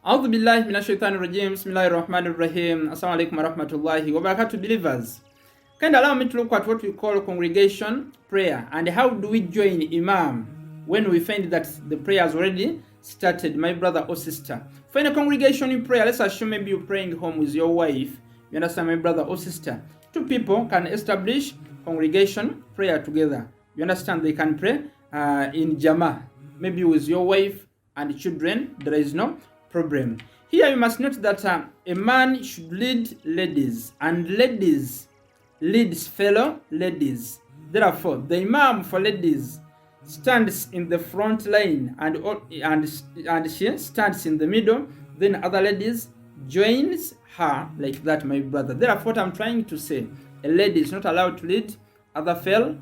A'udhu billahi minash shaitani rajim. Bismillahir rahmanir rahim. Assalamu alaikum warahmatullahi wabarakatuh, believers. Kind of allow me to look at what we call congregation prayer and how do we join Imam when we find that the prayer has already started, my brother or sister. For in a congregation in prayer, let's assume maybe you're praying home with your wife. You understand, my brother or sister? Two people can establish congregation prayer together. You understand, they can pray in Jama, maybe with your wife and children. There is no problem. Here you must note that a man should lead ladies and ladies leads fellow ladies. Therefore, the Imam for ladies stands in the front line and she stands in the middle. Then other ladies joins her like that, my brother. Therefore, what I'm trying to say, a lady is not allowed to lead other fellow.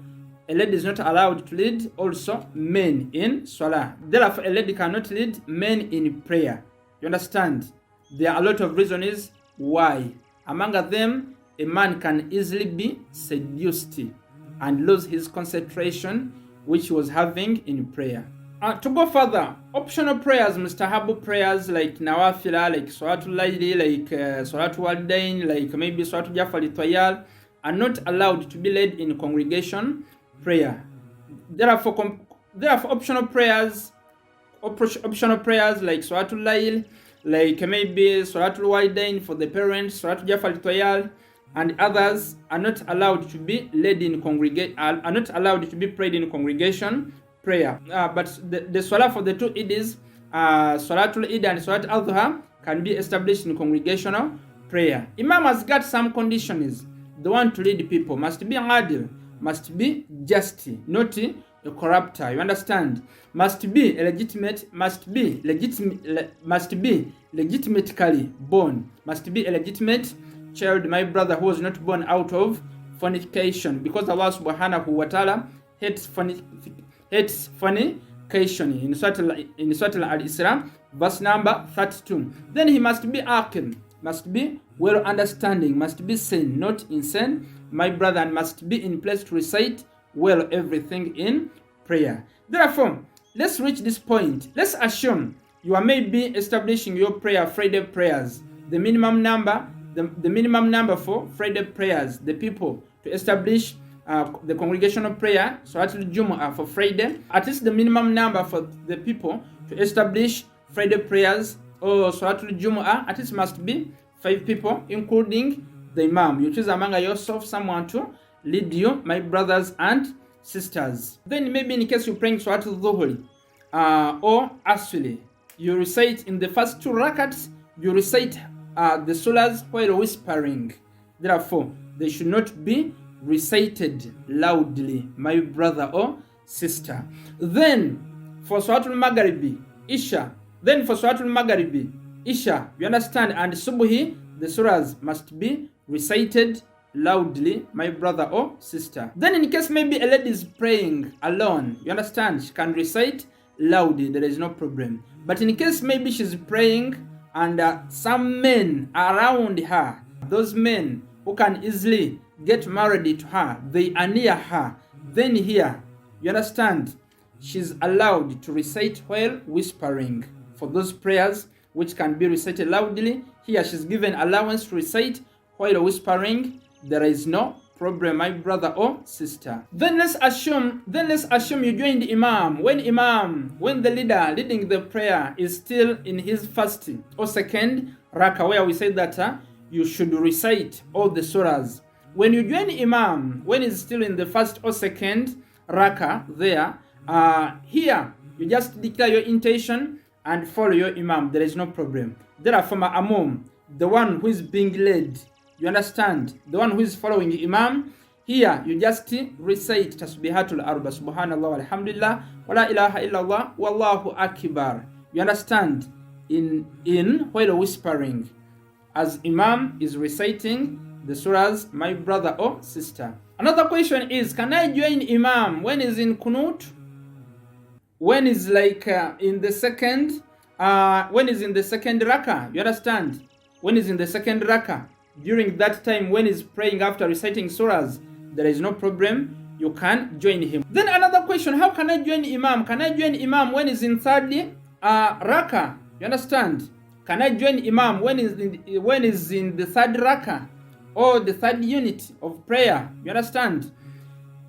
A lady is not allowed to lead also men in Salah. Therefore, a lady cannot lead men in prayer. You understand? There are a lot of reasons why. Among them, a man can easily be seduced and lose his concentration which he was having in prayer. To go further, optional prayers, mustahabu prayers like nawafila, like Salatul Layli, like Salatul Walidain, like maybe Salatul Jafar Tayal, are not allowed to be led in congregation prayer. Therefore, optional prayers like Salatul Layl, like maybe Salatul Walidain for the parents, Salatul Jafar Tayal, and others are not allowed to be led in are not allowed to be prayed in congregation prayer. But the Salah for the two Eids, Salatul Eid and Salat Al-Dhuha, can be established in congregational prayer. Imam has got some conditions. The one to lead people must be adil, must be just, not a corrupter. You understand? Must be legitimate, must be legitimately born, must be a legitimate child, my brother, who was not born out of fornication, because Allah subhanahu wa ta'ala hates fornication in Surah Al-Isra, verse number 32. Then he must be aqil, must be well understanding, must be sane, not insane, my brother, and must be in place to recite well everything in prayer. Therefore, let's reach this point. Let's assume you are maybe establishing your prayer Friday prayers. The minimum number for Friday prayers, the people to establish the congregational prayer, Salatul Jumu'ah for Friday, at least the minimum number for the people to establish Friday prayers or Salatul Jumu'ah, at least must be 5 people, including the Imam. You choose among yourself someone to lead you, my brothers and sisters. Then maybe in case you're praying Salatul Dhuhri or Asri, you recite in the first 2 rakats, you recite the surahs while whispering. Therefore, they should not be recited loudly, my brother or sister. Then for Salatul Maghribi, Isha, you understand, and Subuhi, the surahs must be recited loudly, my brother or sister. Then in case maybe a lady is praying alone, you understand, she can recite loudly, there is no problem. But in case maybe she's praying and some men around her, those men who can easily get married to her, they are near her, then here, you understand, she's allowed to recite while whispering. For those prayers which can be recited loudly, here she's given allowance to recite while whispering. There is no problem, my brother or sister. Then let's assume you join the Imam. When the leader leading the prayer is still in his first or second rakah, where we say that you should recite all the surahs. When you join Imam, when he's still in the first or second rakah there, here you just declare your intention and follow your Imam. There is no problem. Therefore, Ma'amum, the one who is being led, you understand, the one who is following Imam, here you just recite Tasbihatul Arba, Subhanallah, Alhamdulillah, wa la ilaha illallah, Wallahu Akbar. You understand, in while whispering, as Imam is reciting the surahs, my brother or sister. Another question is, can I join Imam when he's in Kunut? When is like in the second rakah? You understand? When is in the second rakah? During that time when he's praying after reciting surahs, there is no problem. You can join him. Then another question, how can I join Imam? Can I join Imam when he's in third rakah? You understand? Can I join Imam when is in the third rakah or the third unit of prayer? You understand?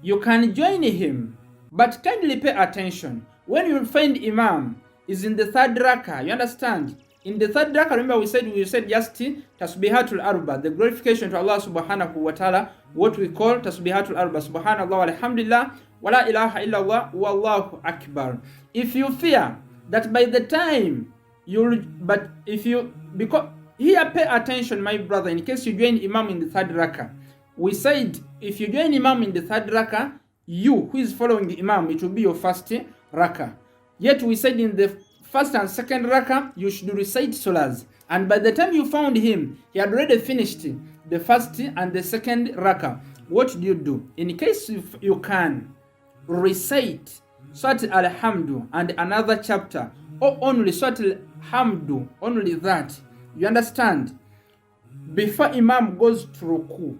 You can join him, but kindly pay attention. When you find Imam is in the third rakah, you understand? In the third rakah, remember we said just tasbihatul arba, the glorification to Allah subhanahu wa ta'ala, what we call tasbihatul arba, subhanallah walhamdulillah, wala ilaha illallah, wallahu akbar. If you fear that by the time because here pay attention, my brother, in case you join Imam in the third rakah. We said if you join Imam in the third rakah, you who is following the Imam, it will be your first rakah. Yet we said in the first and second rakah, you should recite surahs. And by the time you found him, he had already finished the first and the second rakah. What do you do? In case you can recite Surat al-Hamdu and another chapter, or only Surat al-Hamdu, only that, you understand? Before Imam goes to ruku,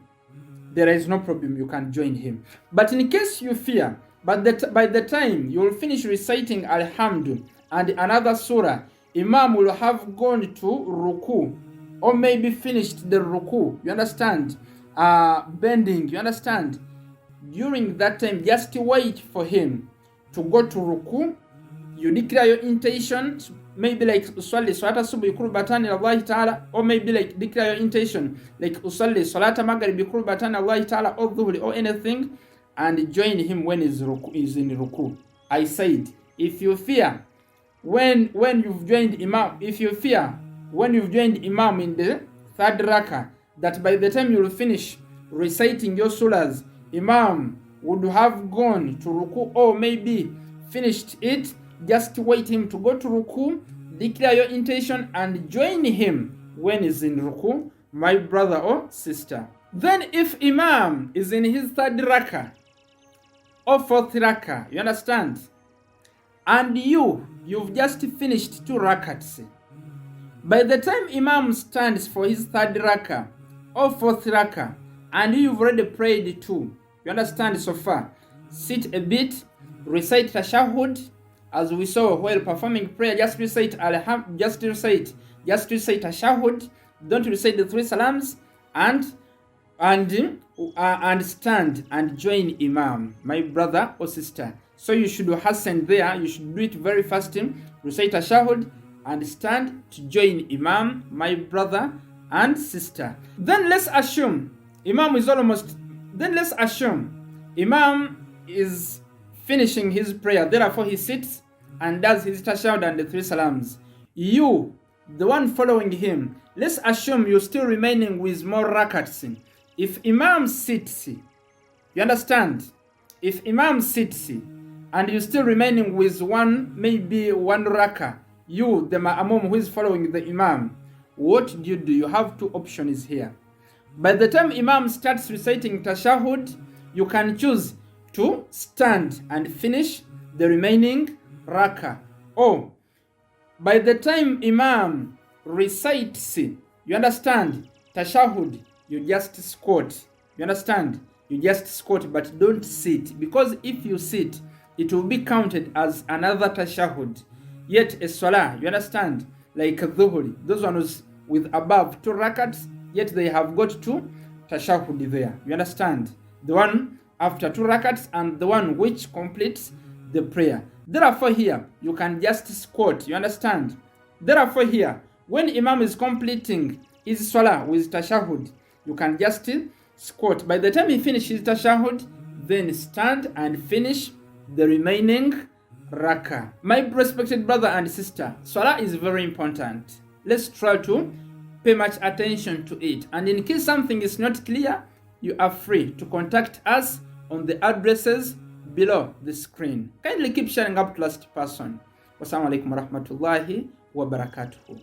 there is no problem, you can join him. But in case you fear, but by the time you will finish reciting Alhamdu and another surah, Imam will have gone to ruku, or maybe finished the ruku, you understand? Bending, you understand? During that time, just wait for him to go to ruku. You declare your intention, maybe like usalli salata subhi qurbatan Allah ta'ala, or maybe like declare your intention like usalli salata maghribi qurbatan Allah ta'ala, or dhuhri, or anything, and join him when is in ruku. I said, if you fear when you've joined Imam, if you fear when you've joined Imam in the third rakah, that by the time you will finish reciting your surahs, Imam would have gone to ruku, or maybe finished it, just wait him to go to ruku, declare your intention, and join him when he's in ruku, my brother or sister. Then if Imam is in his third rakah or fourth rakah, you understand, and you've just finished 2 rakats, by the time Imam stands for his third rakah or fourth rakah, and you've already prayed 2, you understand so far, sit a bit, recite tashahud. As we saw while performing prayer, just recite tashahud, don't recite the 3 salams, and stand and join Imam, my brother or sister. So you should hasten there, you should do it very fast, recite tashahud and stand to join Imam, my brother and sister. Then let's assume Imam is finishing his prayer, therefore he sits and does his tashahud and the 3 salams. You, the one following him, let's assume you're still remaining with more rakats. If Imam sits, you understand? If Imam sits and you're still remaining with maybe one rakah, you, the ma'amum who is following the Imam, what do? You have 2 options here. By the time Imam starts reciting tashahud, you can choose to stand and finish the remaining rakah. Or by the time Imam recites, you understand, tashahud, you just squat. You understand? You just squat, but don't sit, because if you sit, it will be counted as another tashahud. Yet a salah, you understand, like a dhuhri, those ones with above 2 rakats, yet they have got 2 tashahud there. You understand? The one after 2 rakats and the one which completes the prayer. Therefore here, you can just squat, you understand? Therefore here, when Imam is completing his salah with tashahud, you can just squat. By the time he finishes tashahud, then stand and finish the remaining rakah. My respected brother and sister, salah is very important. Let's try to pay much attention to it. And in case something is not clear, you are free to contact us on the addresses below the screen. Kindly keep sharing up to last person. Wassalamu alaikum warahmatullahi wabarakatuh.